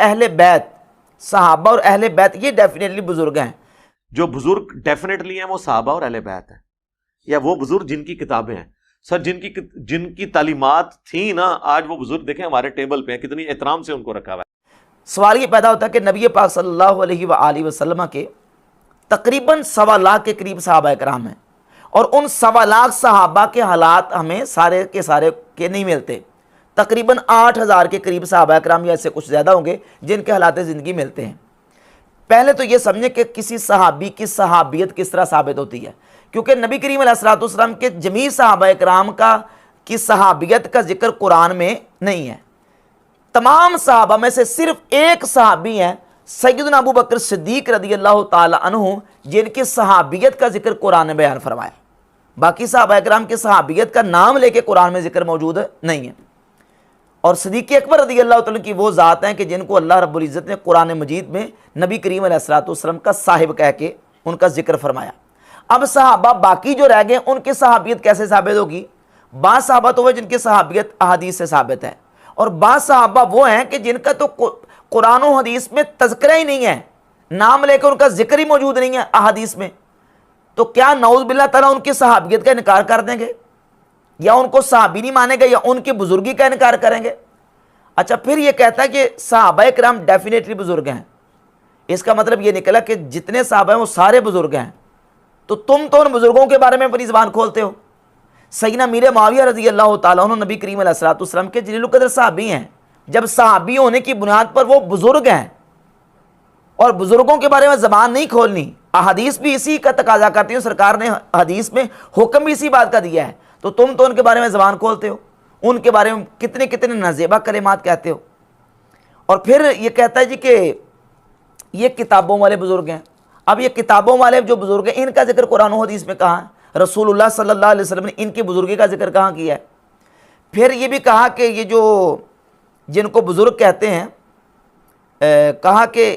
اہل بیت، صحابہ اور اہل بیت یہ ڈیفینیٹلی بزرگ ہیں. جو بزرگ ڈیفینیٹلی ہیں وہ صحابہ اور اہل بیت ہیں، یا وہ بزرگ جن کی کتابیں ہیں. سر جن کی تعلیمات تھیں نا، آج وہ بزرگ دیکھیں ہمارے ٹیبل پہ ہیں، کتنی احترام سے ان کو رکھا ہوا ہے. سوال یہ پیدا ہوتا ہے کہ نبی پاک صلی اللہ علیہ وآلہ وسلم کے تقریباً 1.25 لاکھ کے قریب صحابہ کرام ہیں، اور ان 1.25 لاکھ صحابہ کے حالات ہمیں سارے کے سارے کے نہیں ملتے. تقریباً 8,000 کے قریب صحابہ کرام یا اس سے کچھ زیادہ ہوں گے جن کے حالات زندگی ملتے ہیں. پہلے تو یہ سمجھیں کہ کسی صحابی کی صحابیت کس طرح ثابت ہوتی ہے، کیونکہ نبی کریم علیہ الصلوۃ والسلام کے جمیع صحابہ کرام کی صحابیت کا ذکر قرآن میں نہیں ہے. تمام صحابہ میں سے صرف ایک صحابی ہیں سیدنا ابو بکر صدیق رضی اللہ تعالی عنہ، جن کی صحابیت کا ذکر قرآن نے بیان فرمایا. باقی صحابہ کرام کی صحابیت کا نام لے کے قرآن میں ذکر موجود نہیں ہے. اور صدیق اکبر رضی اللہ تعالیٰ کی وہ ذات ہیں کہ جن کو اللہ رب العزت نے قرآن مجید میں نبی کریم علیہ الصلوۃ والسلام کا صاحب کہہ کے ان کا ذکر فرمایا. اب صحابہ باقی جو رہ گئے ان کی صحابیت کیسے ثابت ہوگی؟ بعض صحابہ تو وہ جن کی صحابیت احادیث سے ثابت ہے، اور بعض صحابہ وہ ہیں کہ جن کا تو قرآن و حدیث میں تذکرہ ہی نہیں ہے، نام لے کے ان کا ذکر ہی موجود نہیں ہے احادیث میں. تو کیا نعوذ باللہ تعالیٰ ان کی صحابیت کا انکار کر دیں گے، یا ان کو صحابی نہیں مانیں گے، یا ان کی بزرگی کا انکار کریں گے؟ اچھا، پھر یہ کہتا ہے کہ صحابہ کرام ڈیفینیٹلی بزرگ ہیں. اس کا مطلب یہ نکلا کہ جتنے صحابہ ہیں وہ سارے بزرگ ہیں. تو تم تو ان بزرگوں کے بارے میں اپنی زبان کھولتے ہو. سیدنا امیر معاویہ رضی اللہ تعالیٰ عنہ نبی کریم علیہ الصلوۃ والسلام کے جلیل القدر صحابی ہیں. جب صحابی ہونے کی بنیاد پر وہ بزرگ ہیں، اور بزرگوں کے بارے میں زبان نہیں کھولنی، احادیث بھی اسی کا تقاضا کرتی ہیں، سرکار نے حدیث میں حکم بھی اسی بات کا دیا ہے، تو تم تو ان کے بارے میں زبان کھولتے ہو، ان کے بارے میں کتنے کتنے نازیبہ کلمات کہتے ہو. اور پھر یہ کہتا ہے جی کہ یہ کتابوں والے بزرگ ہیں. اب یہ کتابوں والے جو بزرگ ہیں ان کا ذکر قرآن و حدیث میں کہاں ہے؟ رسول اللہ صلی اللہ علیہ وسلم نے ان کی بزرگی کا ذکر کہاں کیا ہے؟ پھر یہ بھی کہا کہ یہ جو جن کو بزرگ کہتے ہیں، کہا کہ